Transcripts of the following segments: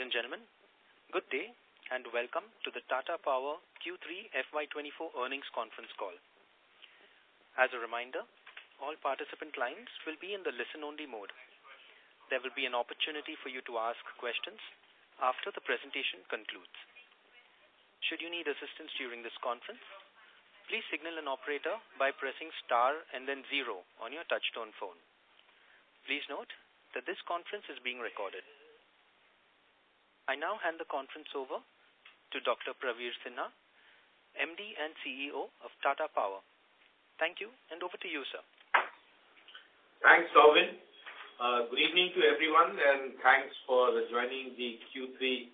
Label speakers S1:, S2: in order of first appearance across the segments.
S1: and gentlemen, good day and welcome to the Tata Power Q3 FY24 earnings conference call. As a reminder, all participant lines will be in the listen-only mode. There will be an opportunity for you to ask questions after the presentation concludes. Should you need assistance during this conference, please signal an operator by pressing star and then 0 on your touchtone phone. Please note that this conference is being recorded. I now hand the conference over to Dr. Praveer Sinha, MD and CEO of Tata Power. Thank you, and over to you, sir.
S2: Thanks, Darwin. Good evening to everyone, and thanks for joining the Q3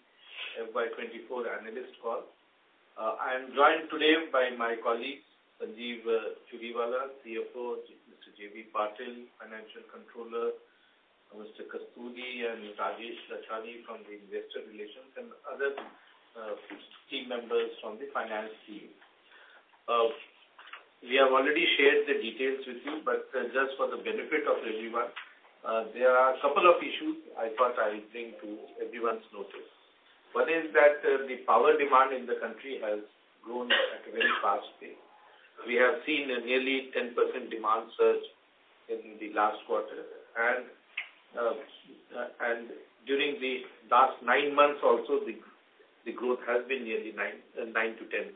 S2: FY24 analyst call. I am joined today by my colleagues, Sanjeev Churiwala, CFO, Mr. J.B. Patil, Financial Controller, Mr. Kasturi, and Rajesh Lachani from the Investor Relations, and other team members from the finance team. We have already shared the details with you, but just for the benefit of everyone, there are a couple of issues I thought I would bring to everyone's notice. One is that the power demand in the country has grown at a very fast pace. We have seen a nearly 10% demand surge in the last quarter, and during the last 9 months also, the growth has been nearly 9 to 10%.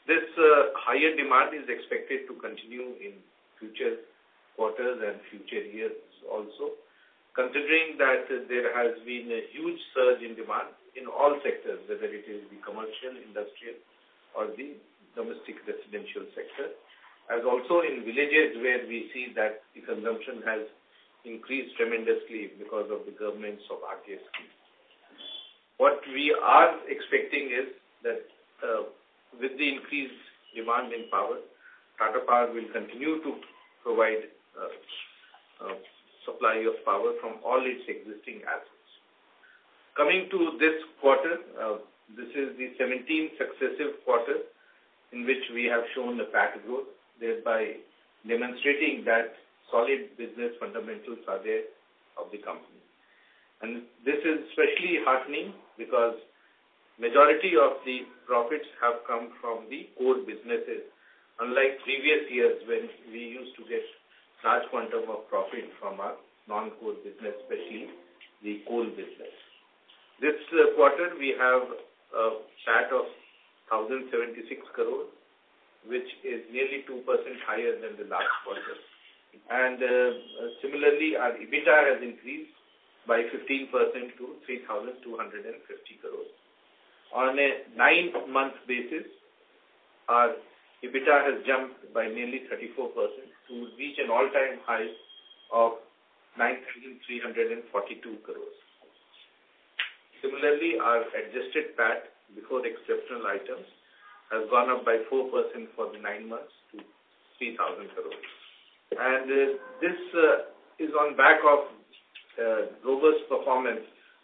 S2: This higher demand is expected to continue in future quarters and future years also, considering that there has been a huge surge in demand in all sectors, whether it is the commercial, industrial, or the domestic residential sector, as also in villages where we see that the consumption has increased tremendously because of the government's of RDS scheme. What we are expecting is that with the increased demand in power, Tata Power will continue to provide supply of power from all its existing assets. Coming to this quarter, this is the 17th successive quarter in which we have shown a PAT growth, thereby demonstrating that solid business fundamentals are there of the company. And this is especially heartening because majority of the profits have come from the core businesses, unlike previous years when we used to get large quantum of profit from our non-core business, especially the coal business. This quarter we have a PAT of 1,076 crores, which is nearly 2% higher than the last quarter. And similarly, our EBITDA has increased by 15% to 3,250 crores. On a 9-month basis, our EBITDA has jumped by nearly 34% to reach an all-time high of 9,342 crores. Similarly, our adjusted PAT before exceptional items has gone up by 4% for the 9 months to 3,000 crores. And this is on back of robust performance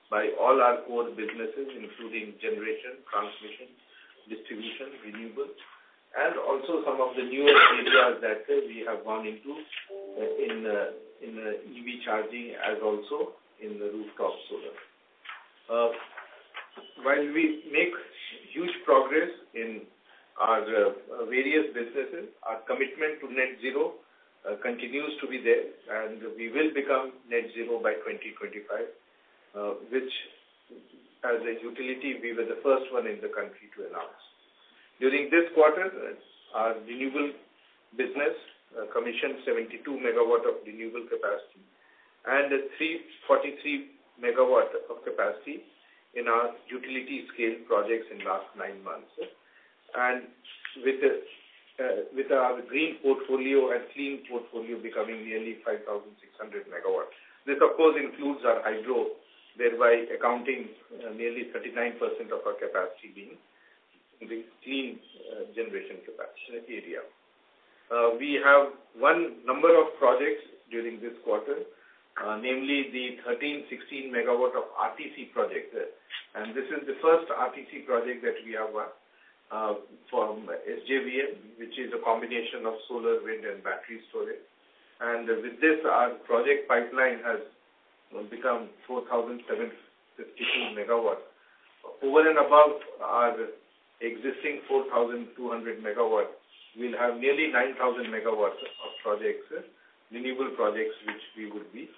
S2: by all our core businesses, including generation, transmission, distribution, renewables, and also some of the newer areas that we have gone into in EV charging, as also in the rooftop solar. While we make huge progress in our various businesses, our commitment to net zero continues to be there, and we will become net zero by 2025, which as a utility we were the first one in the country to announce. During this quarter, our renewable business commissioned 72 megawatt of renewable capacity and 343 megawatt of capacity in our utility scale projects in last 9 months. And with our green portfolio and clean portfolio becoming nearly 5,600 megawatts. This, of course, includes our hydro, thereby accounting nearly 39% of our capacity being in the clean generation capacity area. We have one number of projects during this quarter, namely the 1316 megawatt of RTC project. And this is the first RTC project that we have won from SJVN, which is a combination of solar, wind, and battery storage. And with this, our project pipeline has become 4,752 megawatts. Over and above our existing 4,200 megawatts, we'll have nearly 9,000 megawatts of projects, renewable projects, which we would be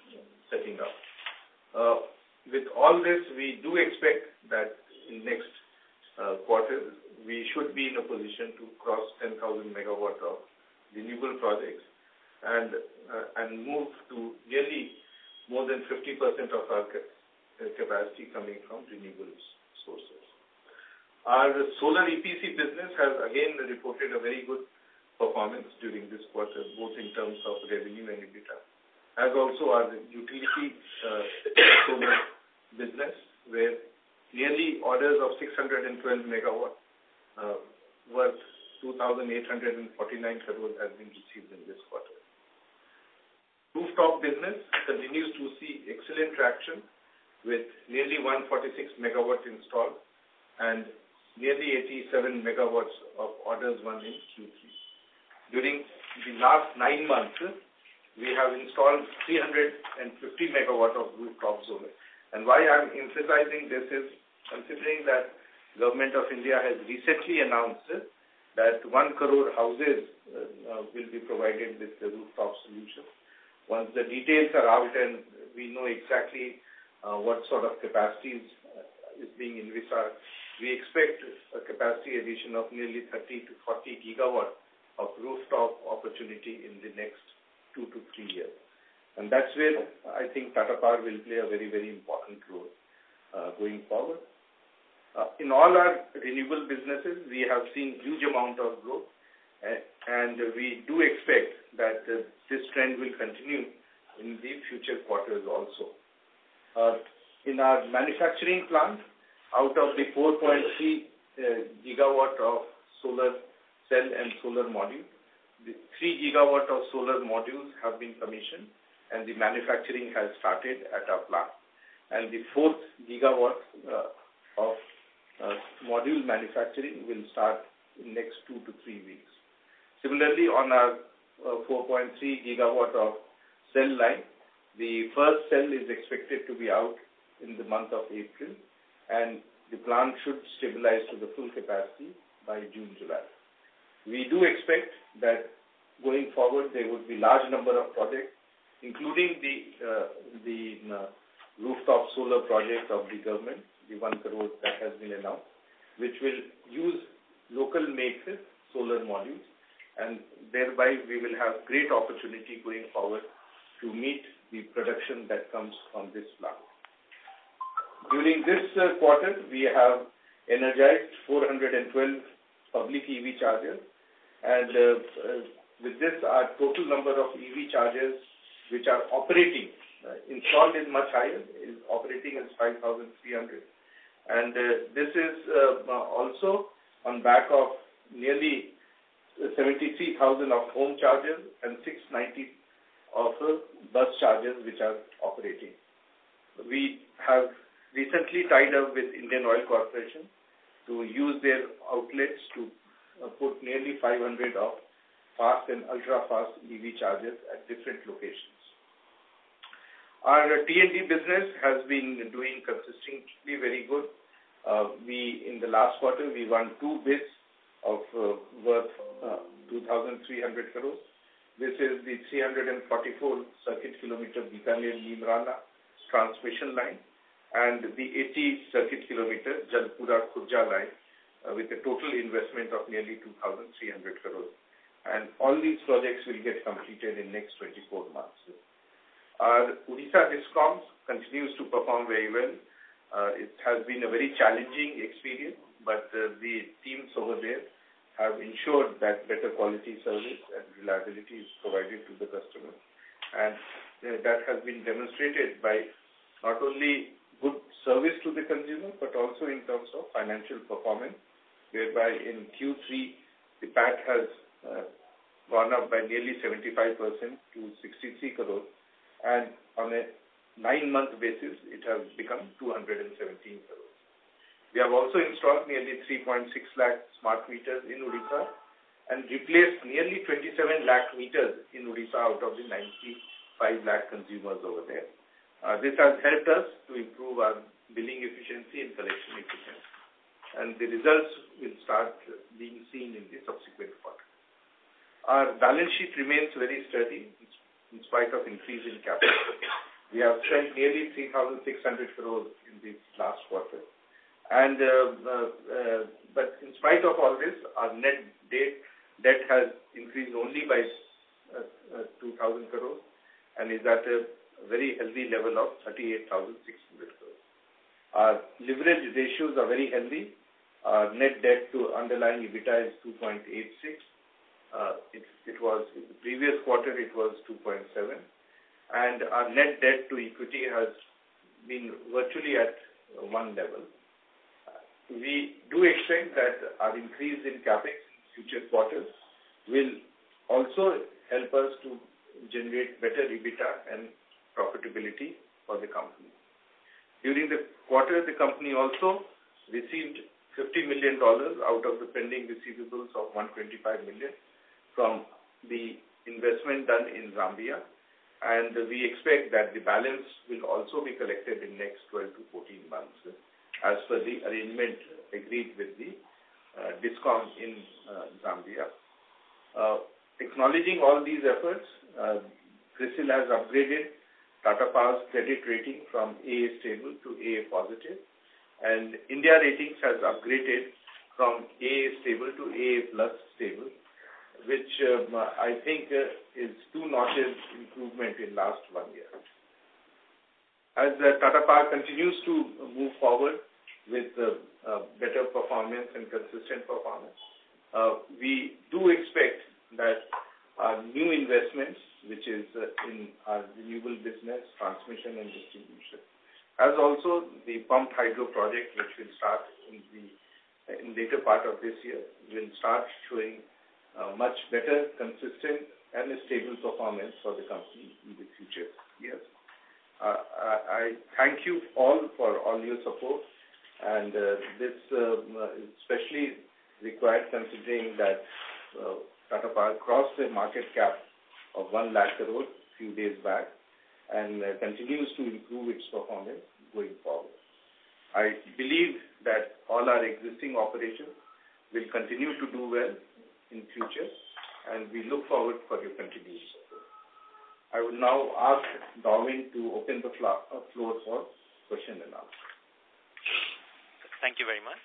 S2: setting up. With all this, we do expect that in next quarter, we should be in a position to cross 10,000 megawatts of renewable projects and move to nearly more than 50% of our capacity coming from renewable sources. Our solar EPC business has again reported a very good performance during this quarter, both in terms of revenue and EBITDA, as also our utility solar business, where nearly orders of 612 megawatts worth 2,849 crores has been received in this quarter. Rooftop business continues to see excellent traction with nearly 146 megawatts installed and nearly 87 megawatts of orders won in Q3. During the last 9 months, we have installed 350 megawatts of rooftop solar. And why I'm emphasizing this is considering that Government of India has recently announced that 1 crore houses will be provided with the rooftop solution. Once the details are out and we know exactly what sort of capacities is being envisaged, we expect a capacity addition of nearly 30 to 40 gigawatts of rooftop opportunity in the next 2 to 3 years. And that's where I think Tata Power will play a very, very important role going forward. In all our renewable businesses, we have seen huge amount of growth, and we do expect that this trend will continue in the future quarters also. In our manufacturing plant, out of the 4.3 gigawatt of solar cell and solar module, the 3 gigawatt of solar modules have been commissioned, and the manufacturing has started at our plant. And the 4th gigawatt of module manufacturing will start in next 2 to 3 weeks. Similarly, on our 4.3 gigawatt of cell line, the first cell is expected to be out in the month of April, and the plant should stabilize to the full capacity by June, July. We do expect that going forward there would be large number of projects, including the rooftop solar project of the government, the 1 crore that has been announced, which will use local made solar modules, and thereby we will have great opportunity going forward to meet the production that comes from this plant. During this quarter, we have energized 412 public EV chargers, and with this, our total number of EV chargers which are operating, installed is much higher, is operating is 5,300. And this is also on back of nearly 73,000 of home chargers and 690 of bus chargers which are operating. We have recently tied up with Indian Oil Corporation to use their outlets to put nearly 500 of fast and ultra-fast EV chargers at different locations. Our T&D business has been doing consistently very good. In the last quarter, we won 2 bids of worth 2,300 crores. This is the 344 circuit kilometer Bikaner-Neemrana transmission line and the 80 circuit kilometer Jalpura-Khurja line with a total investment of nearly 2,300 crores. And all these projects will get completed in next 24 months. Our Odisha Discoms continues to perform very well. It has been a very challenging experience, but the teams over there have ensured that better quality service and reliability is provided to the customer. And that has been demonstrated by not only good service to the consumer, but also in terms of financial performance, whereby in Q3, the PAT has gone up by nearly 75% to 63 crores. And on a 9-month basis, it has become 217 crores. We have also installed nearly 3.6 lakh smart meters in Odisha and replaced nearly 27 lakh meters in Odisha out of the 95 lakh consumers over there. This has helped us to improve our billing efficiency and the results will start being seen in the subsequent quarter. Our balance sheet remains very sturdy in spite of increase in capital. We have spent nearly 3,600 crores in the last quarter. And but in spite of all this, our net debt has increased only by 2,000 crores and is at a very healthy level of 38,600 crores. Our leverage ratios are very healthy. Our net debt to underlying EBITDA is 2.86. It was in the previous quarter it was 2.7, and our net debt to equity has been virtually at one level. We do expect that our increase in capex in future quarters will also help us to generate better EBITDA and profitability for the company. During the quarter, the company also received $50 million out of the pending receivables of $125 million from the investment done in Zambia, and we expect that the balance will also be collected in next 12 to 14 months as per the arrangement agreed with the DISCOM in Zambia. Acknowledging all these efforts, CRISIL has upgraded Tata Power's credit rating from AA stable to AA positive, and India Ratings has upgraded from AA stable to AA plus stable, which I think is 2 notches improvement in last 1 year. As Tata Power continues to move forward with better performance and consistent performance, we do expect that our new investments, which is in our renewable business, transmission and distribution, as also the pumped hydro project, which will start in later part of this year, will start showing much better, consistent and a stable performance for the company in the future years. I thank you all for all your support, and this is especially required considering that Tata Power crossed the market cap of 1 lakh crore few days back and continues to improve its performance going forward. I believe that all our existing operations will continue to do well in future, and we look forward for your continued support. I will now ask Darwin to open the floor for question and answer.
S1: Thank you very much.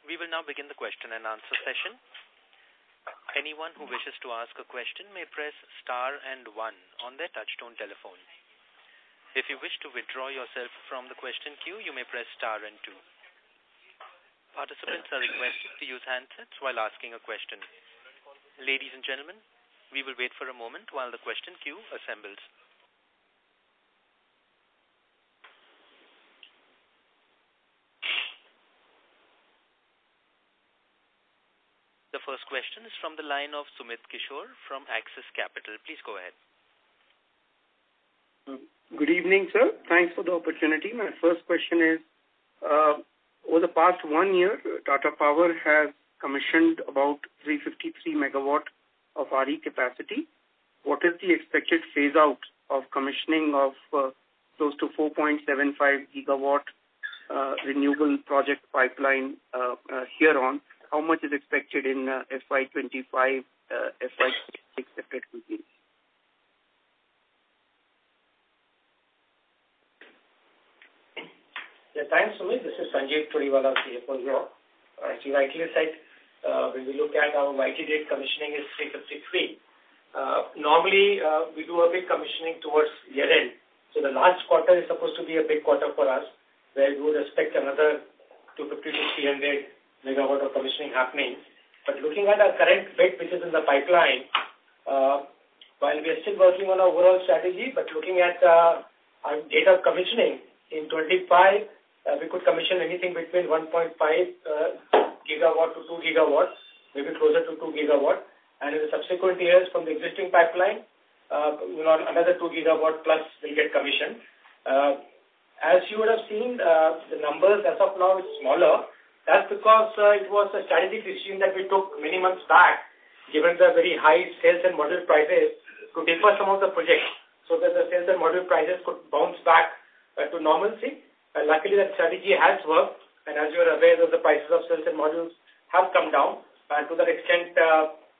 S1: We will now begin the question and answer session. Anyone who wishes to ask a question may press star and 1 on their touchtone telephone. If you wish to withdraw yourself from the question queue, you may press star and 2. Participants are requested to use handsets while asking a question. Ladies and gentlemen, we will wait for a moment while the question queue assembles. The first question is from the line of Sumit Kishore from Axis Capital. Please go ahead.
S3: Good evening, sir. Thanks for the opportunity. My first question is, over the past 1 year, Tata Power has commissioned about 353 megawatt of RE capacity. What is the expected phase out of commissioning of close to 4.75 gigawatt renewable project pipeline here on? How much is expected in FY25, FY26 separately?
S4: Yeah, thanks, Sumit. This is Sanjeev Churiwala, CFO here. As you rightly said, when we look at our YTD commissioning is 353. Normally, we do a big commissioning towards year end. So the last quarter is supposed to be a big quarter for us, where we would expect another 250 to 300 megawatt of commissioning happening. But looking at our current bid, which is in the pipeline, while we are still working on our overall strategy, but looking at our date of commissioning in 25, we could commission anything between 1.5 gigawatt to 2 gigawatt, maybe closer to 2 gigawatt. And in the subsequent years from the existing pipeline, another 2 gigawatt plus will get commissioned. As you would have seen, the numbers as of now is smaller. That's because it was a strategic decision that we took many months back, given the very high sales and module prices, to defer some of the projects so that the sales and module prices could bounce back to normalcy. Luckily, that strategy has worked, And as you are aware, that the prices of cells and modules have come down, and to that extent,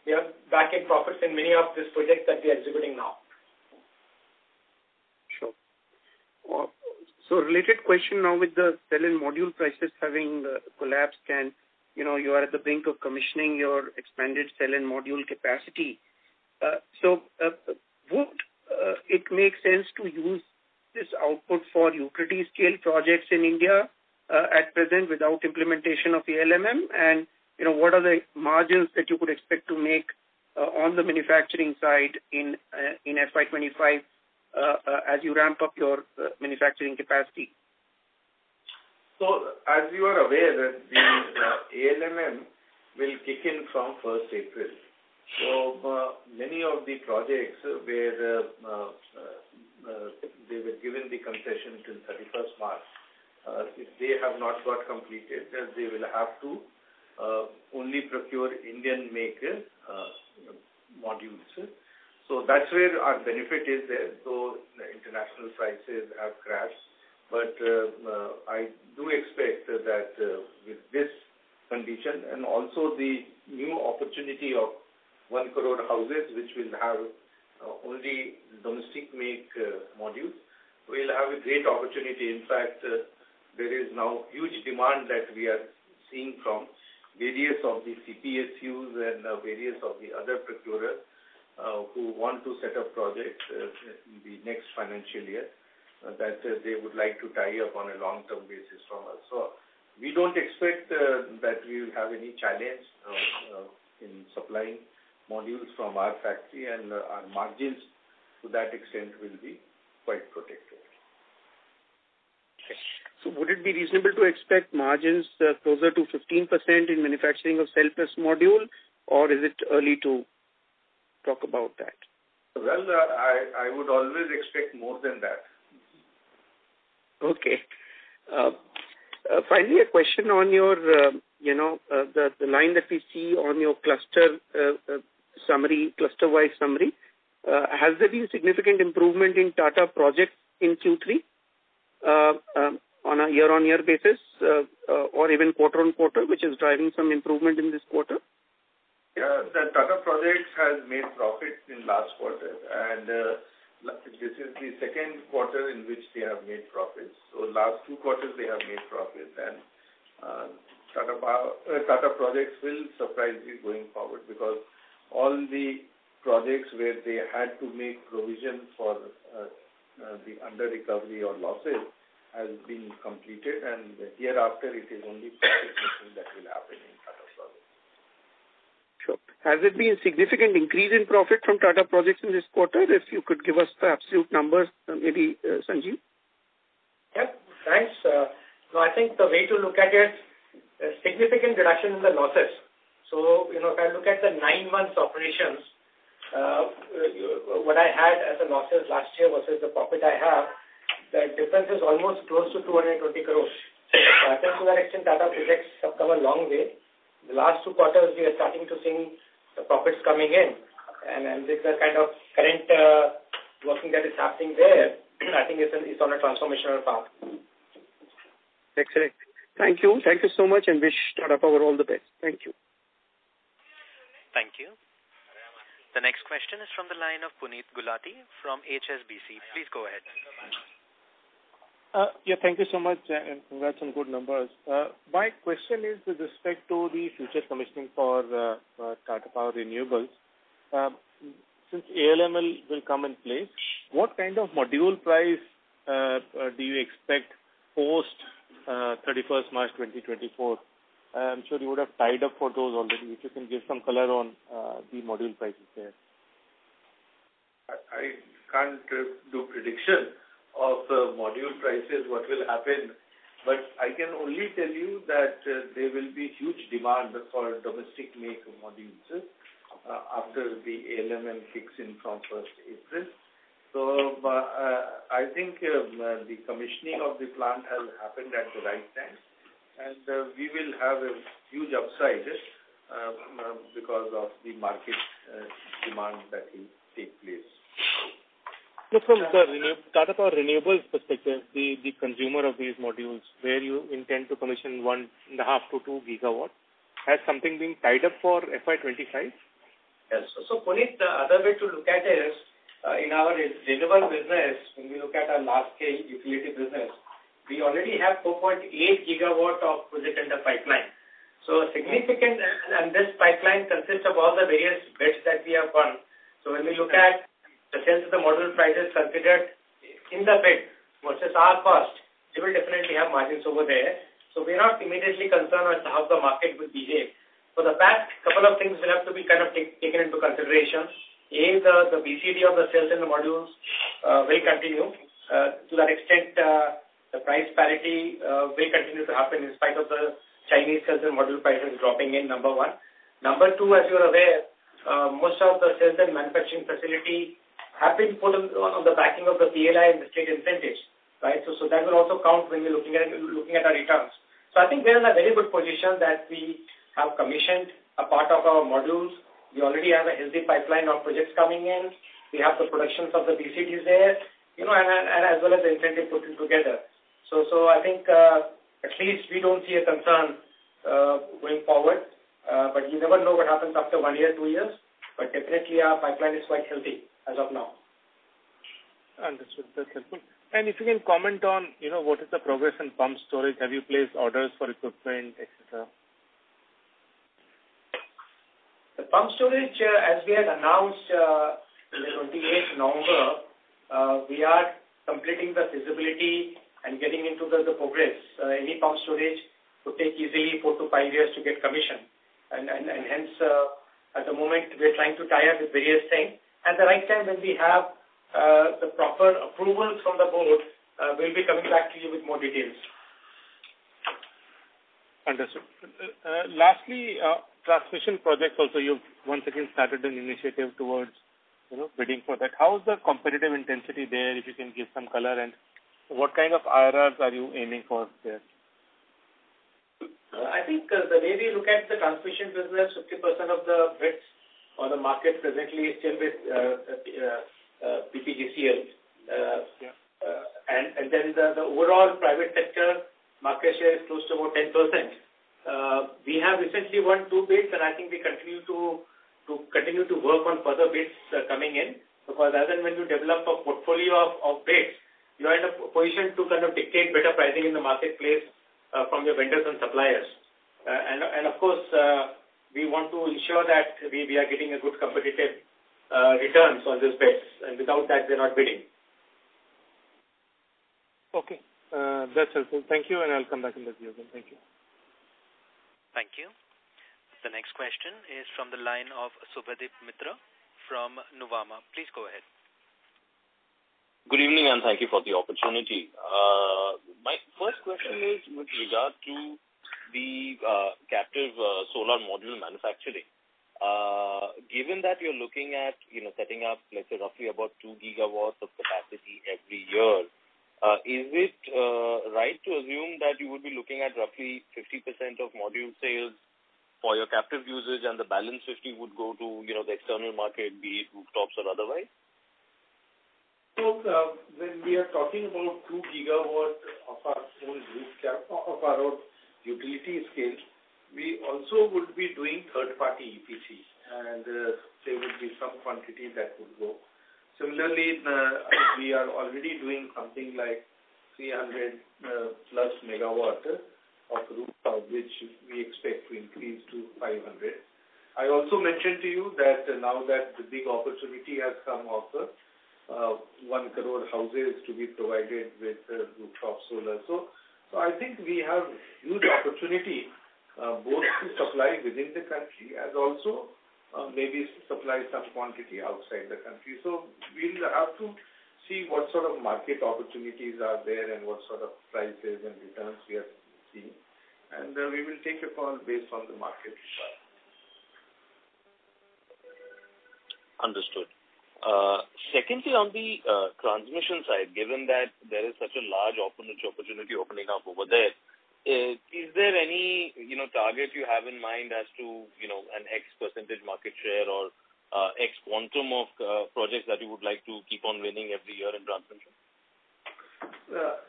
S4: we are back in profits in many of these projects that we are executing now.
S3: Sure. So related question now, with the cell and module prices having collapsed, and you are at the brink of commissioning your expanded cell and module capacity. Would it make sense to use this output for utility scale projects in India at present without implementation of ALMM? And what are the margins that you could expect to make on the manufacturing side in FY25 as you ramp up your manufacturing capacity?
S2: So, as you are aware, that the ALMM will kick in from 1st April. So, many of the projects where they were given the concession till 31st March, if they have not got completed, they will have to only procure Indian-make modules. So that's where our benefit is there, though the international prices have crashed. But I do expect that with this condition and also the new opportunity of 1 crore houses, which will have only domestic-make modules, we will have a great opportunity. In fact, there is now huge demand that we are seeing from various of the CPSUs and various of the other procurers who want to set up projects in the next financial year that they would like to tie up on a long-term basis from us. So we don't expect that we will have any challenge in supplying modules from our factory, and our margins to that extent will be quite protected.
S3: Okay. So would it be reasonable to expect margins closer to 15% in manufacturing of cell plus module, or is it early to talk about that?
S2: Well, I would always expect more than that.
S3: Okay. Finally, a question on your, the line that we see on your cluster summary, cluster-wise summary. Has there been significant improvement in Tata projects in Q3 on a year-on-year basis or even quarter-on-quarter, which is driving some improvement in this quarter?
S2: Yeah, the Tata Projects has made profit in last quarter, and this is the second quarter in which they have made profits. So last 2 quarters they have made profits, and Tata Projects will surprise you going forward, because all the projects where they had to make provision for the under recovery or losses has been completed, and hereafter it is only profit making that will happen in Tata Projects.
S3: Sure. Has it been a significant increase in profit from Tata Projects in this quarter? If you could give us the absolute numbers, maybe Sanjeev?
S4: Yeah, thanks. No, I think the way to look at it, a significant reduction in the losses. So, if I look at the 9 months operations, what I had as a losses last year versus the profit I have, the difference is almost close to 220 crores. I think to that extent, Tata Projects have come a long way. The last 2 quarters, we are starting to see the profits coming in, and with the kind of current working that is happening there, I think it's on a transformational path.
S3: Excellent. Thank you. Thank you so much, and wish Tata Power all the best. Thank you.
S1: Thank you. The next question is from the line of Puneet Gulati from HSBC. Please go ahead.
S5: Thank you so much, and congrats on good numbers. My question is with respect to the future commissioning for Tata Power Renewables. Since ALMM will come in place, what kind of module price do you expect post 31st March 2024? I'm sure you would have tied up for those already. If you can give some color on the module prices there.
S2: I can't do prediction of module prices, what will happen, but I can only tell you that there will be huge demand for domestic make modules after the ALMM kicks in from 1st April. So I think the commissioning of the plant has happened at the right time, and we will have a huge upside because of the market demand that will take place.
S5: Look, from the Tata Power Renewables perspective, the consumer of these modules, where you intend to commission 1.5 to 2 gigawatt, has something been tied up for FY25?
S4: Yes. So Puneet, the other way to look at it is, in our renewable business, when we look at our large-scale utility business, we already have 4.8 gigawatt of project under pipeline. So significant, and this pipeline consists of all the various bids that we have won. So when we look at the sales of the module prices considered in the bid versus our cost, they will definitely have margins over there. So we're not immediately concerned as to how the market will behave. For the past couple of things will have to be kind of taken into consideration. A, the BCD of the cells and the modules will continue. To that extent, the price parity will continue to happen in spite of the Chinese cells and module prices dropping in, number one. Number two, as you're aware, most of the cells and manufacturing facility have been put on the backing of the PLI and the state incentives, right? So that will also count when we're looking at our returns. So I think we're in a very good position that we have commissioned a part of our modules. We already have a healthy pipeline of projects coming in. We have the productions of the BCDs there, and as well as the incentive put in together. So I think at least we don't see a concern going forward. But you never know what happens after 1 year, 2 years. But definitely our pipeline is quite healthy as of now.
S5: Understood. That's helpful. And if you can comment on, what is the progress in pump storage? Have you placed orders for equipment, etc.?
S4: The pump storage, as we had announced in the 28th November, we are completing the feasibility and getting into the progress. Any pump storage would take easily 4 to 5 years to get commissioned. And hence, at the moment, we're trying to tie up with various things. At the right time, when we have the proper approvals from the board, we'll be coming back to you with more details.
S5: Understood. Lastly, transmission projects also, you've once again started an initiative towards, bidding for that. How is the competitive intensity there, if you can give some color, and what kind of IRRs are you aiming for there?
S4: I think the way we look at the transmission business, 50% of the bids or the market presently is still with PPGCL. And then the overall private sector market share is close to about 10%. We have recently won 2 bids, and I think we continue to work on further bids coming in, because as and when you develop a portfolio of bids, you are in a position to kind of dictate better pricing in the marketplace from your vendors and suppliers. And of course, we want to ensure that we are getting a good competitive returns on these bids, and without that, they're not bidding.
S5: Okay. That's helpful. Thank you, and I'll come back in the queue again. Thank you.
S1: Thank you. The next question is from the line of Subhadip Mitra from Nuvama. Please go ahead.
S6: Good evening, and thank you for the opportunity. My first question is with regard to the captive solar module manufacturing. Given that you're looking at, setting up, let's say, roughly about 2 gigawatts of capacity every year, is it right to assume that you would be looking at roughly 50% of module sales for your captive usage, and the balance 50 would go to, the external market, be it rooftops or otherwise?
S2: So when we are talking about 2 gigawatt of our own of our own utility scale, we also would be doing third-party EPC, and there would be some quantity that would go. Similarly, we are already doing something like 300 plus megawatt of rooftop, which we expect to increase to 500. I also mentioned to you that now that the big opportunity has come of the 1 crore houses to be provided with rooftop solar. So I think we have huge opportunity both to supply within the country as also maybe supply some quantity outside the country. So we'll have to see what sort of market opportunities are there and what sort of prices and returns we are seeing. And we will take a call based on the market requirement.
S6: Understood. Secondly, on the transmission side, given that there is such a large opportunity opening up over there, is there any, target you have in mind as to, an X percentage market share or X quantum of projects that you would like to keep on winning every year in transmission?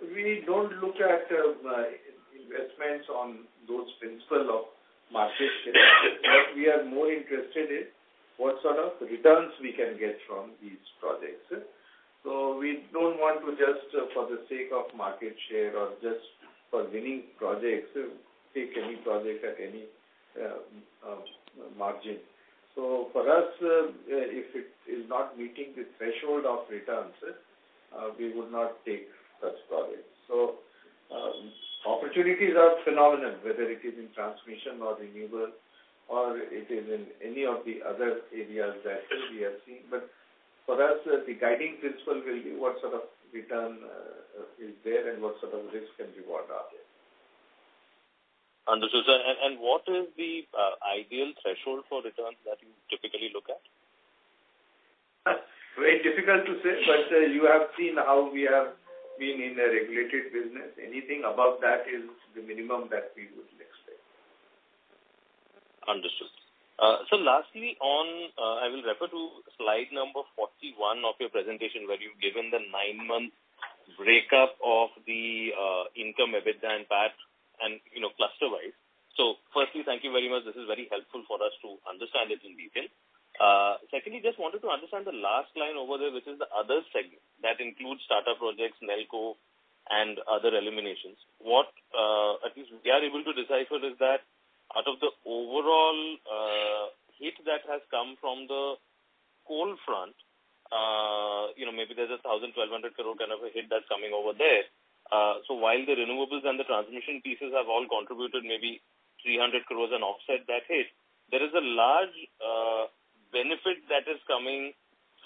S2: We don't look at investments on those principles of market share. What we are more interested in, what sort of returns we can get from these projects. So we don't want to just for the sake of market share or just for winning projects, take any project at any margin. So for us, if it is not meeting the threshold of returns, we would not take such projects. So opportunities are phenomenal, whether it is in transmission or renewable, or it is in any of the other areas that we have seen. But for us, the guiding principle will be what sort of return is there and what sort of risk and reward are there.
S6: Understood, sir. And what is the ideal threshold for returns that you typically look at?
S2: Very difficult to say, but you have seen how we have been in a regulated business. Anything above that is the minimum that we would expect.
S6: Understood. So lastly, I will refer to slide number 41 of your presentation, where you've given the 9-month breakup of the income, EBITDA, and PAT, and cluster-wise. So firstly, thank you very much. This is very helpful for us to understand it in detail. Secondly, just wanted to understand the last line over there, which is the other segment that includes Tata Projects, Nelco, and other eliminations. What at least we are able to decipher is that out of the overall hit that has come from the coal front, maybe there's 1,000-1,200 crore kind of a hit that's coming over there. So while the renewables and the transmission pieces have all contributed maybe 300 crores and offset that hit, there is a large benefit that is coming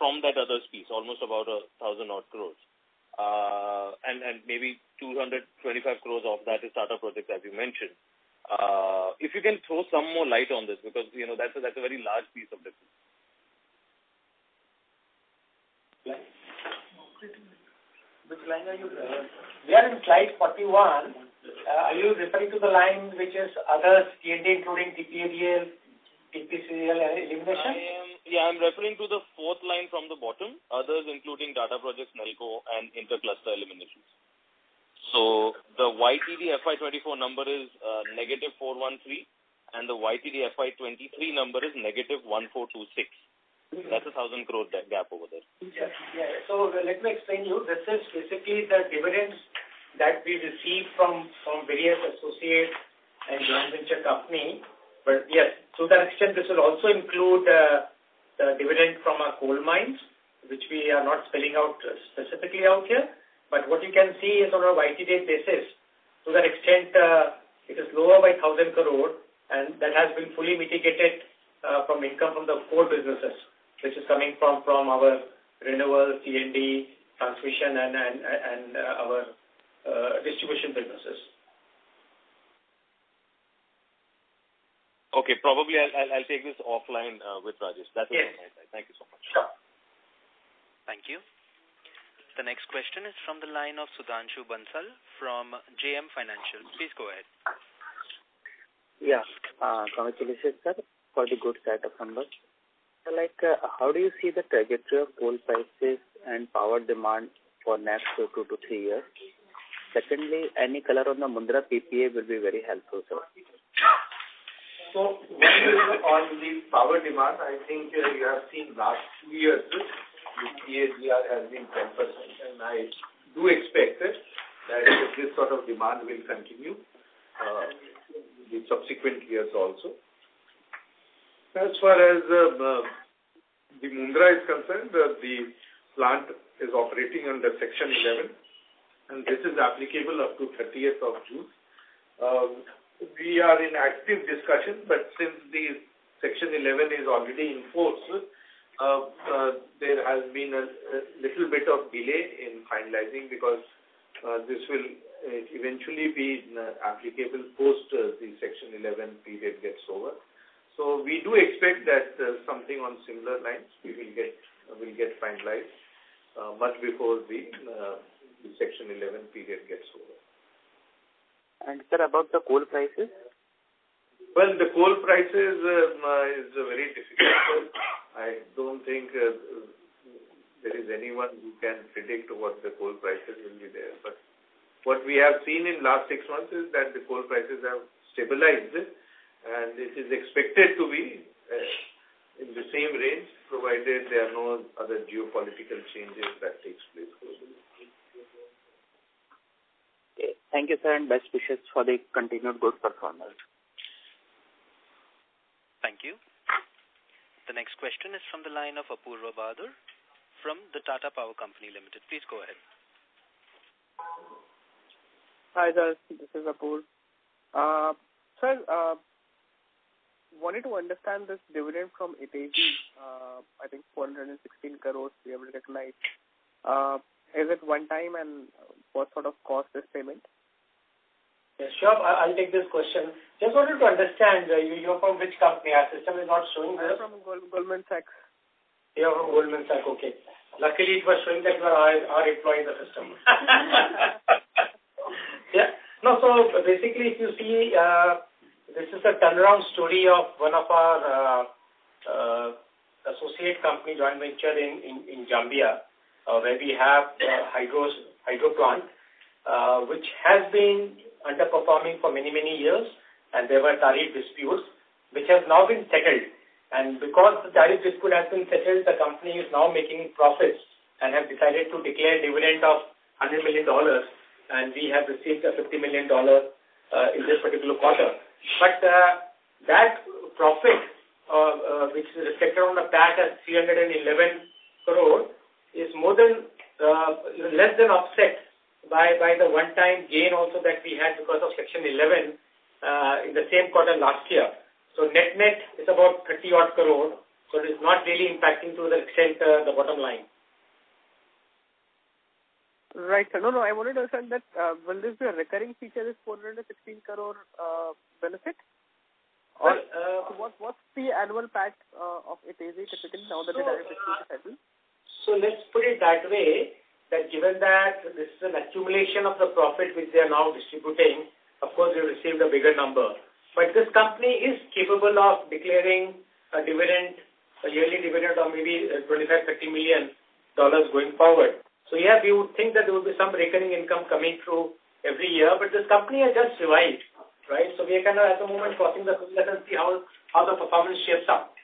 S6: from that other piece, almost about 1,000 odd crores. And maybe 225 crores of that is Tata Projects, as you mentioned. If you can throw some more light on this, because that's a very large piece of difference.
S4: Which line are you? We are in slide 41. Are you referring to the line which is others, T&D, including TPADL, TPCL, elimination?
S6: I'm referring to the fourth line from the bottom, others including Tata Projects, Nelco, and intercluster eliminations. So the YTD FY24 number is negative 413, and the YTD FY23 number is negative 1426. That's 1,000 crore gap over there.
S4: Yeah. So let me explain you. This is basically the dividends that we receive from various associates and joint venture company. But yes, to that extent, this will also include the dividend from our coal mines, which we are not spelling out specifically out here. But what you can see is on a YTD basis, to that extent, it is lower by 1,000 crore, and that has been fully mitigated from income from the core businesses, which is coming from our renewable, T&D, transmission, and our distribution businesses.
S6: Okay, probably I'll take this offline with Rajesh. That's it from my side. Thank you so much.
S4: Sure.
S1: Thank you. The next question is from the line of Sudhanshu Bansal from JM Financial. Please go ahead.
S7: Yeah, congratulations, sir, for the good set of numbers. So, how do you see the trajectory of coal prices and power demand for next 2 to 3 years? Secondly, any color on the Mundra PPA will be very helpful, sir.
S2: So, on the power demand, I think you have seen last 2 years, the CAGR has been 10%, and I do expect that this sort of demand will continue the subsequent years also. As far as the Mundra is concerned, the plant is operating under Section 11, and this is applicable up to 30th of June. We are in active discussion, but since the Section 11 is already in force, there has been a little bit of delay in finalizing, because this will eventually be applicable post the Section 11 period gets over. So we do expect that something on similar lines will get finalized much before the Section 11 period gets over.
S7: And sir, about the coal prices?
S2: Well, the coal prices is very difficult. I don't think there is anyone who can predict what the coal prices will be there. But what we have seen in last 6 months is that the coal prices have stabilized, and it is expected to be in the same range, provided there are no other geopolitical changes that takes place globally.
S7: Okay. Thank you, sir, and best wishes for the continued good performance.
S1: Thank you. The next question is from the line of Apurva Bahadur from the Tata Power Company Limited. Please go ahead.
S8: Hi, sir. This is Apurva. Sir, wanted to understand this dividend from ITESI. I think 416 crores we have recognized. Is it one time, and what sort of cost is payment?
S4: Yes, sure. I'll take this question. Just wanted to understand, you're from which company? Our system is not showing this.
S8: I'm from Goldman Sachs.
S4: You're from Goldman Sachs, okay. Luckily, it was showing that you are our employee in the system. Yeah. No, so basically, if you see, this is a turnaround story of one of our associate company joint venture in Zambia, where we have hydro plant, which has been underperforming for many, many years, and there were tariff disputes, which have now been settled. And because the tariff dispute has been settled, the company is now making profits and have decided to declare a dividend of $100 million, and we have received a $50 million in this particular quarter. But that profit, which is reflected on the PAT as 311 crore, is more than less than offset by the one-time gain also that we had because of Section 11 in the same quarter last year. So net is about 30-odd crore. So it is not really impacting to the extent the bottom line.
S8: Right, sir. No, I wanted to understand that will this be a recurring feature, this 416 crore benefit? Or what's the annual PAT of ITESI typically now that the tariff dispute is settled?
S4: So let's put it that way, that given that this is an accumulation of the profit which they are now distributing, of course we received a bigger number. But this company is capable of declaring a dividend, a yearly dividend of maybe $25-30 million going forward. So yeah, we would think that there would be some recurring income coming through every year, but this company has just revived, right? So we are kind of at the moment crossing the let us see how the performance shapes up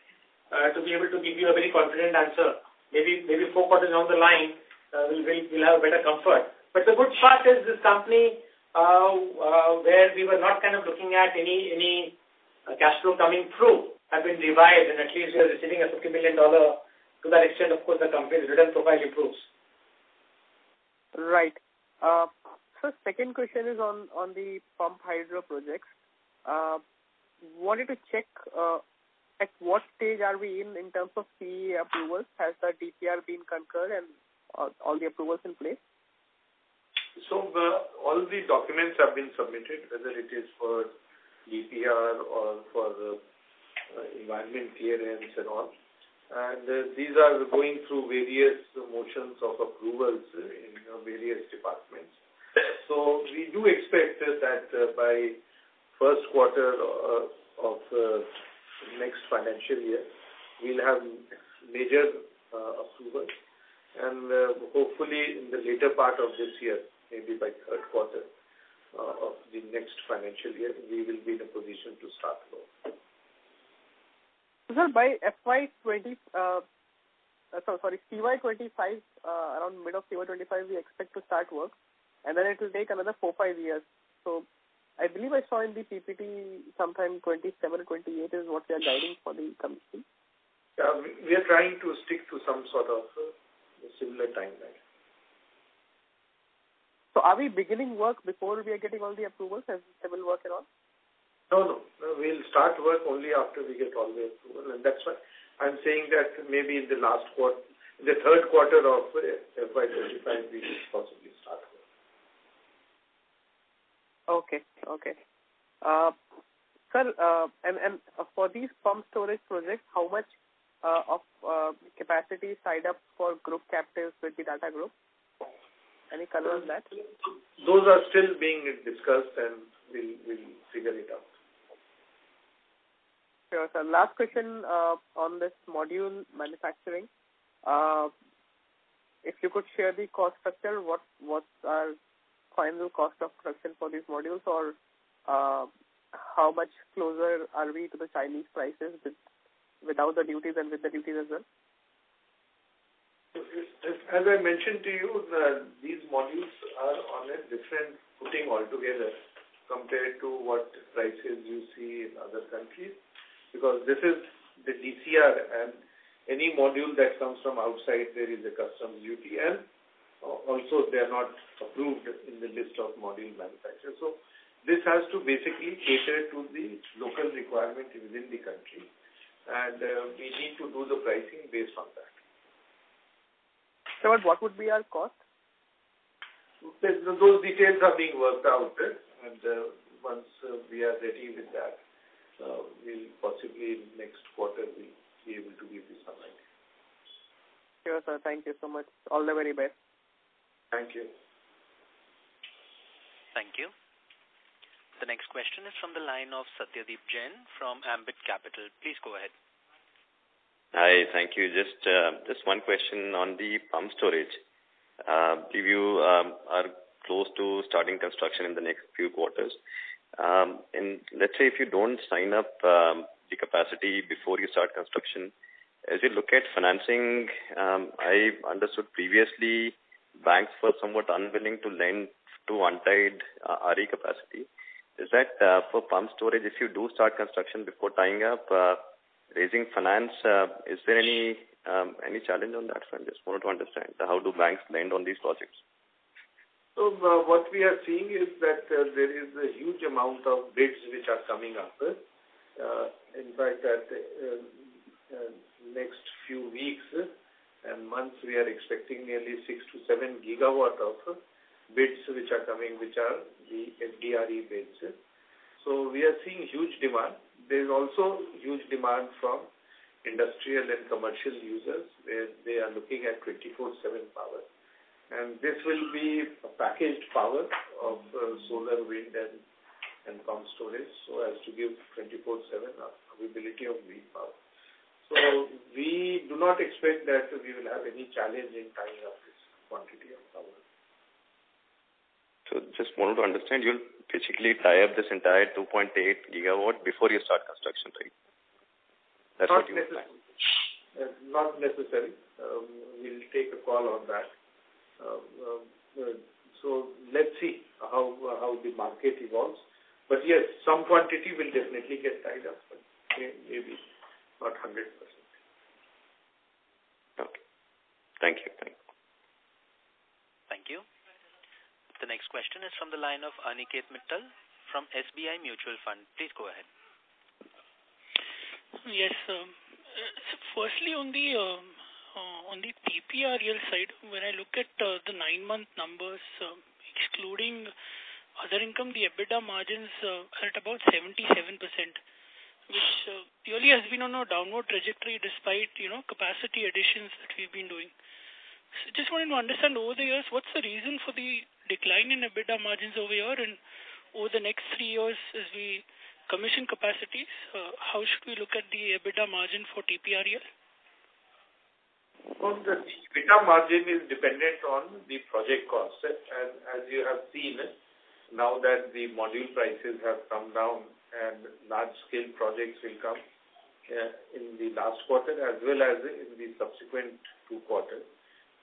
S4: to be able to give you a very confident answer. Maybe 4 quarters down the line, we'll have a better comfort. But the good part is this company, where we were not kind of looking at any cash flow coming through, have been revived, and at least we are receiving a $50 million. To that extent, of course, the company's return profile improves.
S8: Right. So second question is on the pump hydro projects. Wanted to check at what stage are we in terms of CEA approvals? Has the DPR been concurred and all the approvals in place?
S2: So all the documents have been submitted, whether it is for DPR or for the environment clearance and all. And these are going through various motions of approvals in various departments. So we do expect that by first quarter of next financial year, we'll have major approvals. And hopefully in the later part of this year, maybe by third quarter of the next financial year, we will be in a position to start work.
S8: Sir, by CY25, around mid of CY25, we expect to start work, and then it will take another 4-5 years. So I believe I saw in the PPT sometime 27, 28 is what we are guiding for the commission.
S2: Yeah, we are trying to stick to some sort of similar timeline.
S8: So are we beginning work before we are getting all the approvals and civil work and all?
S2: No. We'll start work only after we get all the approval, and that's why I'm saying that maybe in the last quarter, the third quarter of FY25, we will possibly start work.
S8: Okay. Sir, and for these pump storage projects, how much of capacity is tied up for group captives with the Tata Group? Any color on that?
S2: Those are still being discussed, and we'll figure it out.
S8: Sure, sir. Last question on this module manufacturing. If you could share the cost structure, what's our final cost of production for these modules, or how much closer are we to the Chinese prices without the duties and with the duties as well?
S2: As I mentioned to you, these modules are on a different footing altogether compared to what prices you see in other countries, because this is the DCR, and any module that comes from outside, there is a customs duty, and also they are not approved in the list of module manufacturers. So this has to basically cater to the local requirement within the country, and we need to do the pricing based on that.
S8: So what would be our cost?
S2: Those details are being worked out, and once we are ready with that, we'll possibly next quarter be able to give you some idea.
S8: Sure, sir. Thank you so much. All the very best.
S2: Thank you.
S1: Thank you. The next question is from the line of Satyadeep Jain from Ambit Capital. Please go ahead.
S9: Hi, thank you. Just one question on the pump storage. If you are close to starting construction in the next few quarters, and let's say if you don't sign up the capacity before you start construction, as you look at financing, I understood previously banks were somewhat unwilling to lend to untied RE capacity. Is that for pump storage, if you do start construction before tying up, raising finance, is there any challenge on that front? Just wanted to understand how do banks lend on these projects?
S2: So what we are seeing is that there is a huge amount of bids which are coming up. In fact, at next few weeks and months, we are expecting nearly 6 to 7 gigawatt of bids which are coming, which are the FDRE bids. So we are seeing huge demand. There is also huge demand from industrial and commercial users where they are looking at 24/7 power. And this will be a packaged power of solar, wind and pump storage, so as to give 24/7 availability of green power. So we do not expect that we will have any challenge in tying up this quantity of power.
S9: So just wanted to understand, you'll basically tie up this entire 2.8 gigawatt before you start construction, right? That's
S2: Not
S9: what you plan.
S2: Not necessary. We'll take a call on that. So let's see how the market evolves. But yes, some quantity will definitely get tied up, but maybe not 100%.
S9: Okay. Thank you.
S1: Thank you. The next question is from the line of Aniket Mittal from SBI Mutual Fund. Please go ahead.
S10: Yes, so firstly on the TPREL side, when I look at the 9-month numbers, excluding other income, the EBITDA margins are at about 77%, which really has been on a downward trajectory despite, capacity additions that we've been doing. So just wanted to understand over the years, what's the reason for the decline in EBITDA margins over here, and over the next 3 years as we commission capacities, how should we look at the EBITDA margin for TPREL?
S2: Well, the EBITDA margin is dependent on the project cost. And as you have seen, now that the module prices have come down and large-scale projects will come in the last quarter as well as in the subsequent 2 quarters,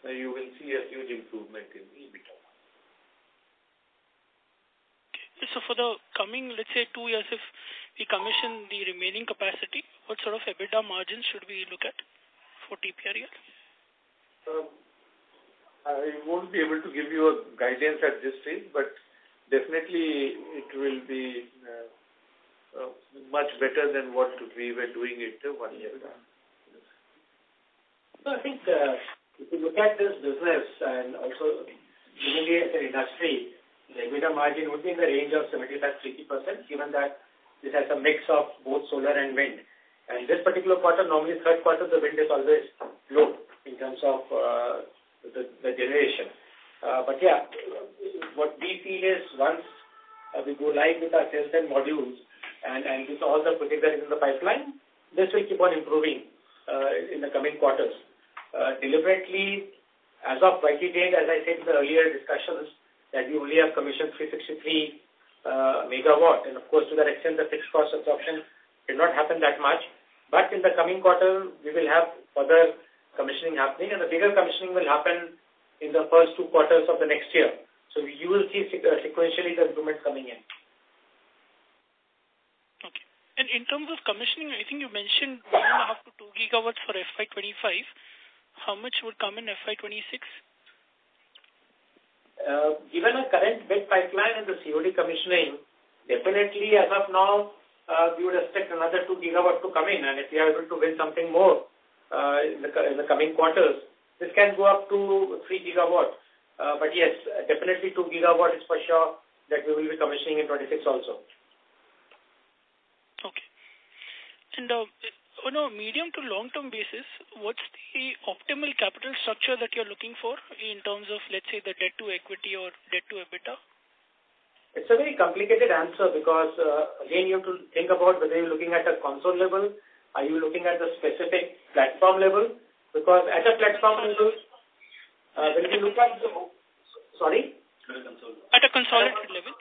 S2: you will see a huge improvement in the EBITDA.
S10: Okay. So for the coming, let's say, 2 years, if we commission the remaining capacity, what sort of EBITDA margins should we look at for TPREL?
S2: I won't be able to give you a guidance at this stage, but definitely it will be much better than what we were doing it 1 year ago.
S4: So I think if you look at this business and also generally as an industry, the EBITDA margin would be in the range of 75-80%, given that this has a mix of both solar and wind. And this particular quarter, normally third quarter, the wind is always low in terms of the generation. But yeah, what we feel is once we go live with our cells and modules and with all the projects that is in the pipeline, this will keep on improving in the coming quarters. Deliberately, as of YT date, as I said in the earlier discussions, that we only have commissioned 363 megawatt, and of course to that extent the fixed cost absorption did not happen that much. But in the coming quarter, we will have further commissioning happening, and the bigger commissioning will happen in the first 2 quarters of the next year. So you will see sequentially the improvement coming in.
S10: Okay. And in terms of commissioning, I think you mentioned 1.5 to 2 gigawatts for FY25. How much would come in FY26?
S4: Given our current bid pipeline and the COD commissioning, definitely as of now, we would expect another 2 gigawatt to come in, and if we are able to win something more in the coming quarters, this can go up to 3 gigawatt. But yes, definitely 2 gigawatt is for sure that we will be commissioning in 26 also.
S10: Okay. And on a medium to long-term basis, what's the optimal capital structure that you're looking for in terms of, let's say, the debt to equity or debt to EBITDA?
S4: It's a very complicated answer because, again, you have to think about whether you're looking at a console level, are you looking at the specific platform level? Because at a platform level, when you look at the... Sorry?
S10: At a consolidated level?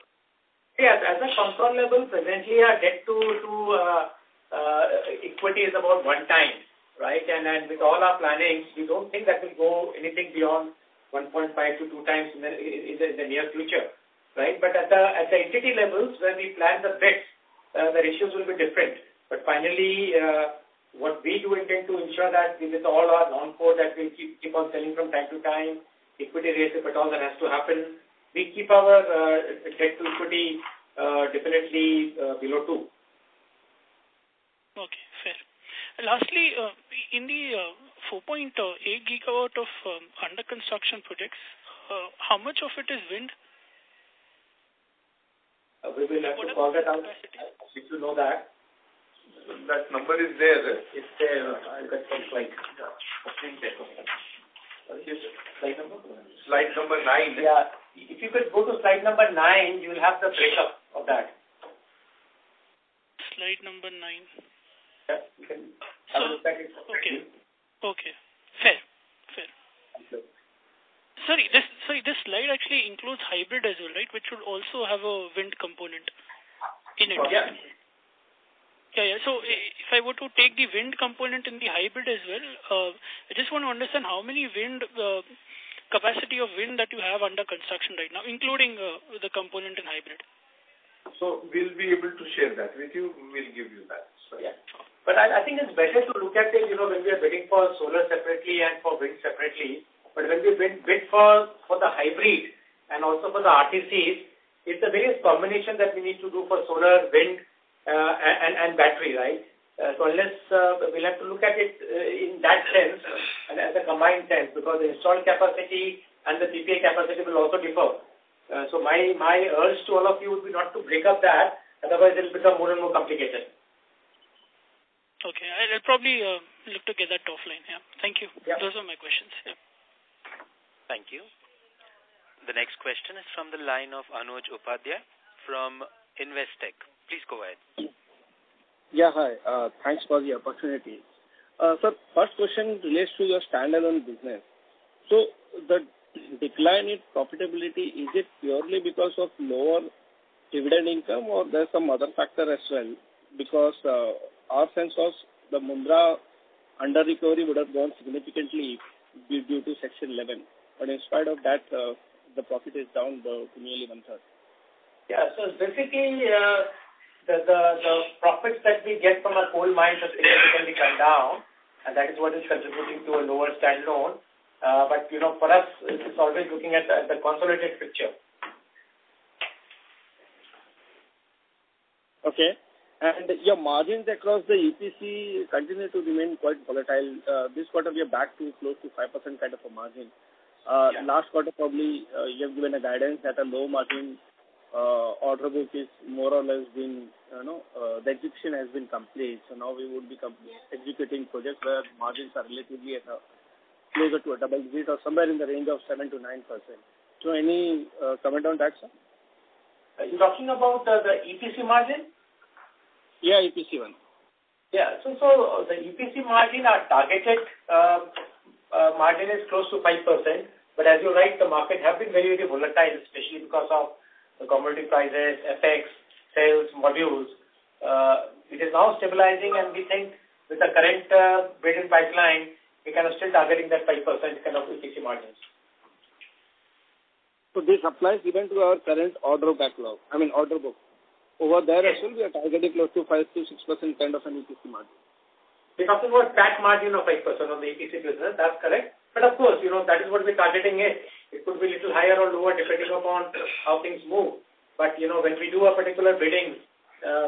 S4: Yes, at a console level, presently our debt to equity is about 1 time, right? And with all our plannings, we don't think that will go anything beyond 1.5 to 2 times in the near future, right? But at the entity levels, when we plan the bids, the ratios will be different. But finally, what we do intend to ensure that with all our non-core that we keep on selling from time to time, equity raise, if at all that has to happen, we keep our debt to equity definitely below 2.
S10: Okay, fair. Lastly, in the 4.8 gigawatt of under construction projects, how much of it is wind?
S4: We will have to call that out if you know that.
S2: That number is there.
S4: It's there. I'll get some slide.
S2: Slide number 9.
S4: Yeah. If you could go to slide number 9, you will have the breakup of that.
S10: Slide number 9.
S4: Yeah, you can have a look at it.
S10: Okay. Okay. Fair. Sorry, this slide actually includes hybrid as well, right? Which would also have a wind component in it.
S4: Yeah.
S10: Yeah. So if I were to take the wind component in the hybrid as well, I just want to understand how many wind capacity of wind that you have under construction right now, including the component in hybrid.
S2: So we'll be able to share that with you. We'll give you that. So,
S4: yeah. But I think it's better to look at it, when we are bidding for solar separately and for wind separately. But when we bid for the hybrid and also for the RTCs, it's a various combination that we need to do for solar, wind, and battery, right? So unless we'll have to look at it in that sense and as a combined sense, because the installed capacity and the PPA capacity will also differ. So my urge to all of you would be not to break up that, otherwise it will become more and more complicated.
S10: Okay, I'll probably look to get that offline. Yeah, thank you.
S4: Yeah.
S10: Those are my questions. Yeah.
S1: Thank you. The next question is from the line of Anuj Upadhyay from Investec. Please go ahead.
S11: Yeah, hi. Thanks for the opportunity. Sir, first question relates to your standalone business. So the decline in profitability, is it purely because of lower dividend income or there's some other factor as well? Because our sense was the Mundra under recovery would have gone significantly due to Section 11. But in spite of that, the profit is down to nearly 1/3.
S4: Yeah, so basically the profits that we get from our coal mines have significantly come down, and that is what is contributing to a lower standalone. But, for us, it's always looking at the consolidated picture.
S11: Okay. And your margins across the EPC continue to remain quite volatile. This quarter, we are back to close to 5% kind of a margin. Last quarter, probably, you have given a guidance that a low margin order book is more or less been, the execution has been complete. So now we would be executing projects where margins are relatively at closer to a double digit or somewhere in the range of 7 to 9%. So any comment on that, sir?
S4: Are you talking about the EPC margin?
S11: Yeah, EPC one.
S4: Yeah. So the EPC margin, our targeted margin is close to 5%. But as you're right, the market have been very, very volatile, especially because of the commodity prices, FX, sales, modules. It is now stabilizing, and we think with the current bidding pipeline, we can still targeting that 5% kind of EPC margins.
S11: So this applies even to our current order backlog, order book. Over there as well, we are targeting close to 5 to 6% kind of an EPC margin.
S4: We're talking about PAT margin of 5% on the EPC business, that's correct. But of course, that is what we're targeting it. It could be a little higher or lower depending upon how things move. But, when we do a particular bidding,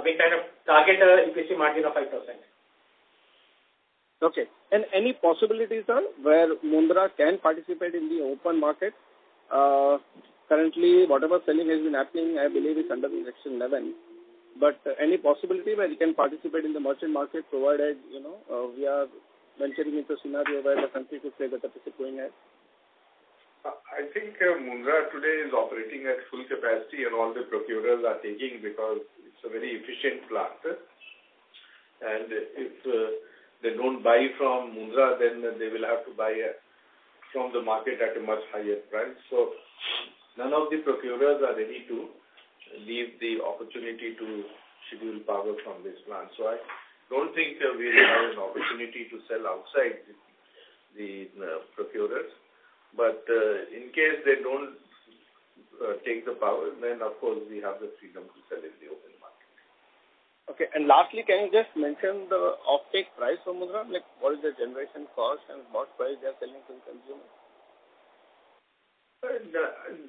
S4: we kind of target a EPC margin of 5%.
S11: Okay. And any possibilities, sir, where Mundra can participate in the open market? Currently, whatever selling has been happening, I believe is under the Section 11. But any possibility where you can participate in the merchant market provided, we are venturing into a scenario where the country could say that it is going ahead?
S2: I think Mundra today is operating at full capacity and all the procurers are taking because it's a very efficient plant. And if they don't buy from Mundra, then they will have to buy from the market at a much higher price. So none of the procurers are ready to leave the opportunity to schedule power from this plant. So I don't think we will have an opportunity to sell outside the procurers. But in case they don't take the power, then of course we have the freedom to sell in the open market.
S11: Okay. And lastly, can you just mention the offtake price for Mundra? Like what is the generation cost and what price they are selling to the consumer?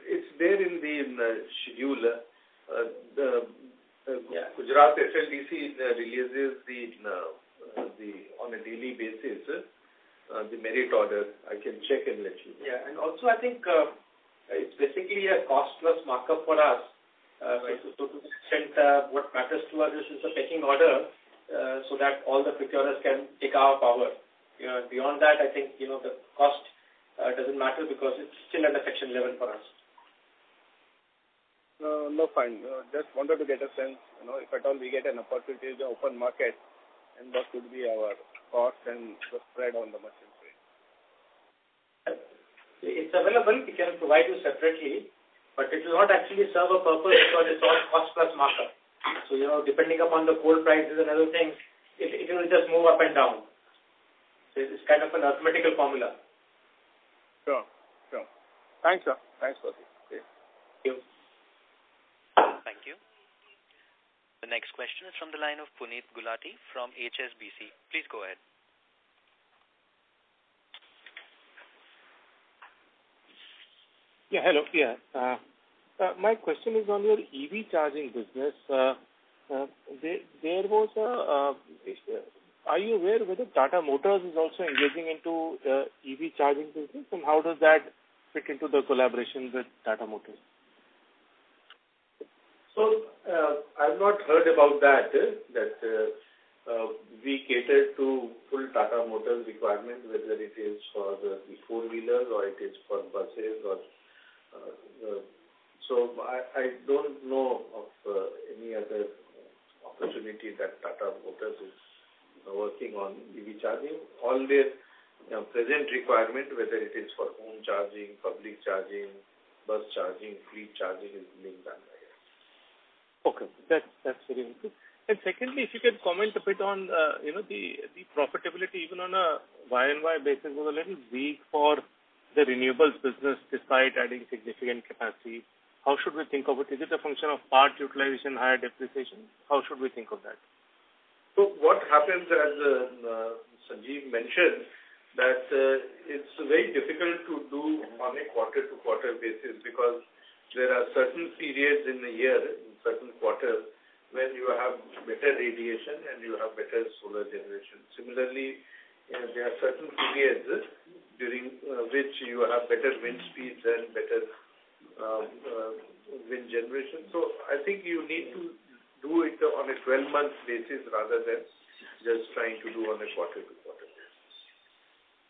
S2: It's there in the schedule. Gujarat SLDC releases the on a daily basis the merit order. I can check and let you know.
S4: Yeah, and also I think it's basically a cost plus markup for us. So to the extent what matters to us is the pecking order so that all the procurers can take our power. Beyond that, I think the cost doesn't matter because it's still under Section 11 for us.
S11: No, fine. Just wanted to get a sense, if at all we get an opportunity in the open market, and what could be our cost and the spread on the merchant rate.
S4: It's available. We can provide you separately, but it will not actually serve a purpose because it's all cost plus markup. So, depending upon the coal prices and other things, it will just move up and down. So it's kind of an arithmetical formula.
S11: Sure. Thanks, sir. Thanks for this. Okay.
S4: Thank you.
S1: Thank you. The next question is from the line of Puneet Gulati from HSBC. Please go ahead.
S5: Yeah, hello. Yeah. My question is on your EV charging business. There was are you aware whether Tata Motors is also engaging into EV charging business, and how does that fit into the collaboration with Tata Motors?
S2: So, I've not heard about that we cater to full Tata Motors requirement, whether it is for the four-wheelers or it is for buses or so I don't know of any other opportunity that Tata Motors is working on EV charging. All their present requirement, whether it is for home charging, public charging, bus charging, fleet charging, is being done by us.
S5: Okay, that's very good. And secondly, if you can comment a bit on the profitability even on a Y&Y basis was a little weak for the renewables business despite adding significant capacity. How should we think of it? Is it a function of part utilization, higher depreciation? How should we think of that?
S2: So what happens, as Sanjeev mentioned, that it's very difficult to do on a quarter-to-quarter basis because there are certain periods in the year, in certain quarters, when you have better radiation and you have better solar generation. Similarly, there are certain periods during which you have better wind speeds and better wind generation. So I think you need to do it on a 12-month basis rather than just trying to do on a quarter-to-quarter basis.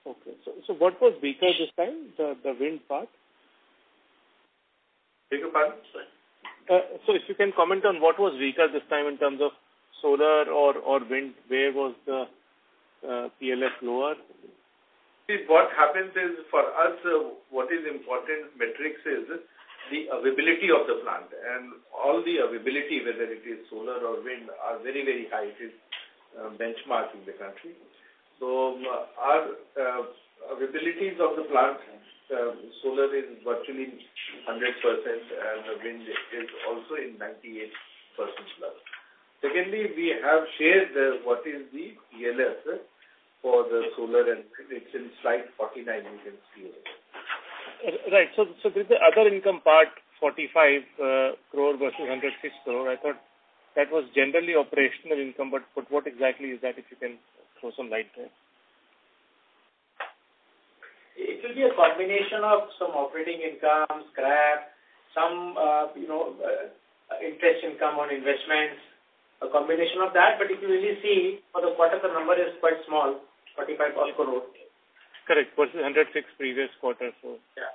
S5: Okay. So what was weaker this time, the wind part?
S2: Beg your pardon?
S5: So if you can comment on what was weaker this time in terms of solar or wind, where was the PLF lower?
S2: See, what happens is, for us, what is important metrics is the availability of the plant. And all the availability, whether it is solar or wind, are very, very high. It is benchmark in the country. So our availabilities of the plant, solar is virtually 100% and the wind is also in 98% plus. Secondly, we have shared what is the PLF for the solar and wind. It's in slide 49, you can see it.
S5: Right. So this is the other income part, 45 crore versus 106 crore. I thought that was generally operational income, but what exactly is that, if you can throw some light there?
S4: It will be a combination of some operating income, scrap, some, interest income on investments, a combination of that. But if you really see, for the quarter, the number is quite small, 45 crore.
S5: Correct, versus 106 previous quarter. So.
S4: Yeah.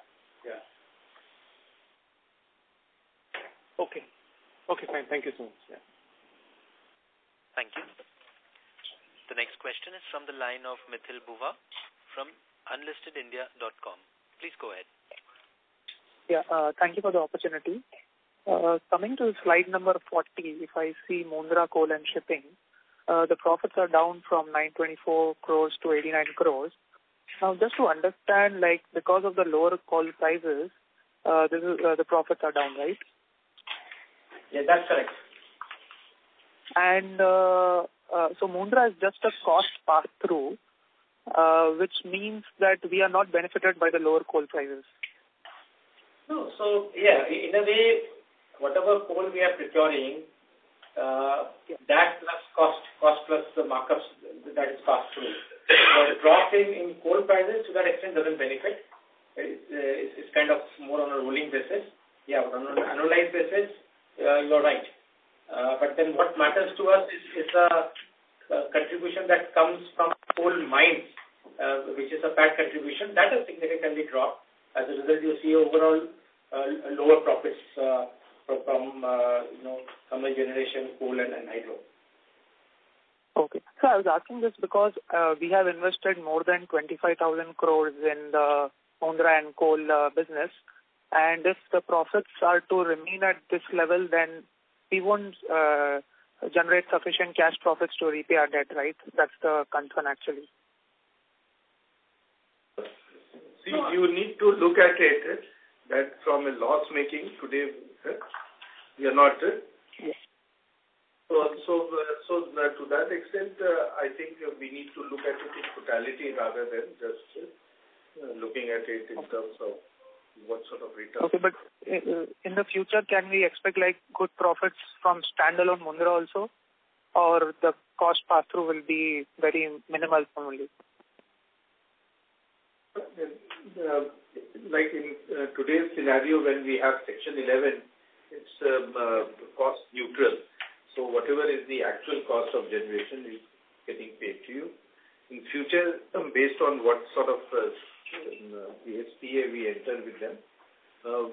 S5: Okay, fine. Thank you so much. Yeah.
S1: Thank you. The next question is from the line of Mithil Buva from unlistedindia.com. Please go ahead.
S12: Yeah, thank you for the opportunity. Coming to slide number 40, if I see Mundra Coal and Shipping, the profits are down from 924 crores to 89 crores. Now, just to understand, because of the lower coal prices, the profits are down, right?
S4: Yeah, that's correct.
S12: And so Mundra is just a cost pass-through, which means that we are not benefited by the lower coal prices.
S4: No, so yeah, in a way, whatever coal we are procuring, that plus cost plus the markups that is passed through. The drop in coal prices to that extent doesn't benefit. It's kind of more on a rolling basis. Yeah, but on an annualized basis, you're right. But then what matters to us is the contribution that comes from coal mines, which is a PAT contribution. That has significantly dropped. As a result, you see overall lower profits from thermal generation, coal and hydro.
S12: Okay. So I was asking this because we have invested more than 25,000 crores in the Mundra and coal business. And if the profits are to remain at this level, then we won't generate sufficient cash profits to repay our debt, right? That's the concern, actually.
S2: See, you need to look at it that from a loss making today, we are not.
S12: Yes.
S2: So to that extent, I think we need to look at it in totality rather than just looking at it in terms of what sort of return.
S12: Okay, but in the future, can we expect good profits from standalone Mundra also, or the cost pass-through will be very minimal only?
S2: Like in today's scenario, when we have Section 11, it's cost neutral. So whatever is the actual cost of generation is getting paid to you. In future, based on what sort of the SPA we enter with them,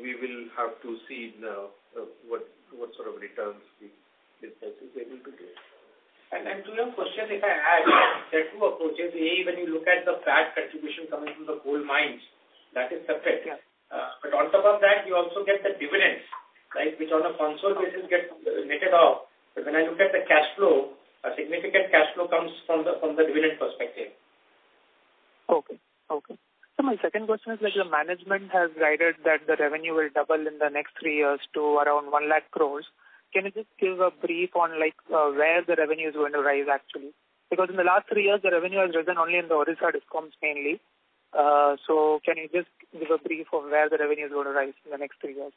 S2: we will have to see what sort of returns the business is able to get.
S4: And to your question, if I add, there are two approaches. When you look at the PAT contribution coming from the coal mines, that is separate.
S12: Yeah.
S4: But on top of that, you also get the dividends, right, which on a console basis get netted off. But when I look at the cash flow, a significant cash flow comes from the dividend perspective.
S12: Okay. So my second question is, the management has guided that the revenue will double in the next 3 years to around 1 lakh crores. Can you just give a brief on where the revenue is going to rise actually? Because in the last 3 years, the revenue has risen only in the Odisha discoms mainly. So can you just give a brief of where the revenue is going to rise in the next 3 years?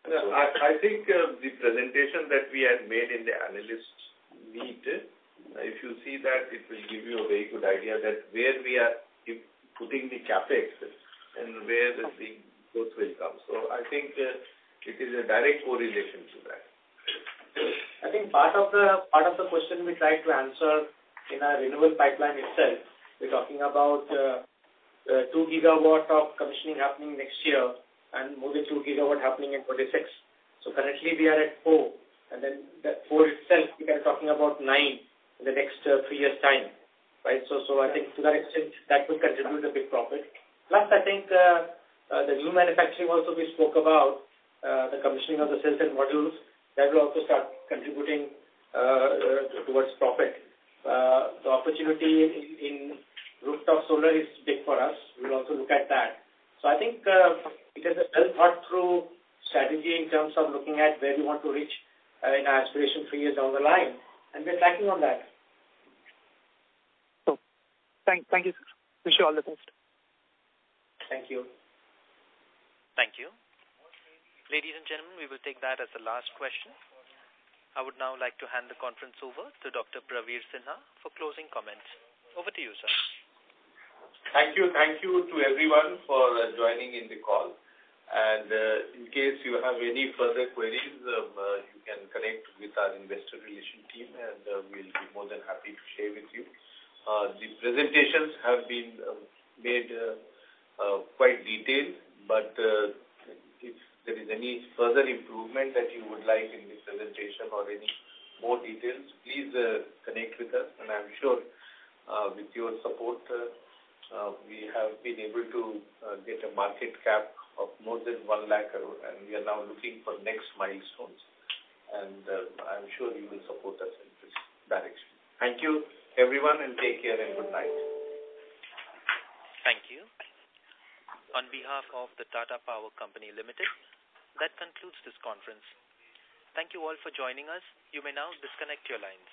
S2: I think the presentation that we had made in the analyst meet, if you see that, it will give you a very good idea that where we are putting the capex and where the growth will come. So I think it is a direct correlation to that.
S4: I think part of the question we tried to answer in our renewable pipeline itself. We're talking about 2 gigawatt of commissioning happening next year and more than 2 gigawatt happening in 26. So currently we are at 4. And then that 4 itself, we are talking about 9 in the next 3 years' time, right? So I think to that extent, that will contribute a big profit. Plus, I think the new manufacturing also we spoke about, the commissioning of the cells and modules, that will also start contributing towards profit. The opportunity in rooftop solar is big for us. We'll also look at that. So I think it is a well thought through strategy in terms of looking at where we want to reach in our aspiration 3 years down the line, and we're tracking on that.
S12: So, thank you, sir. Wish you all the best.
S4: Thank you.
S1: Thank you. Ladies and gentlemen, we will take that as the last question. I would now like to hand the conference over to Dr. Praveer Sinha for closing comments. Over to you, sir.
S2: Thank you to everyone for joining in the call. And in case you have any further queries, you can connect with our investor relation team, and we'll be more than happy to share with you. The presentations have been made quite detailed, but if there is any further improvement that you would like in the presentation or any more details, please connect with us. And I'm sure with your support, we have been able to get a market cap of more than 1 lakh crore, and we are now looking for next milestones. And I'm sure you will support us in this direction. Thank you, everyone, and take care and good night.
S1: Thank you. On behalf of the Tata Power Company Limited, that concludes this conference. Thank you all for joining us. You may now disconnect your lines.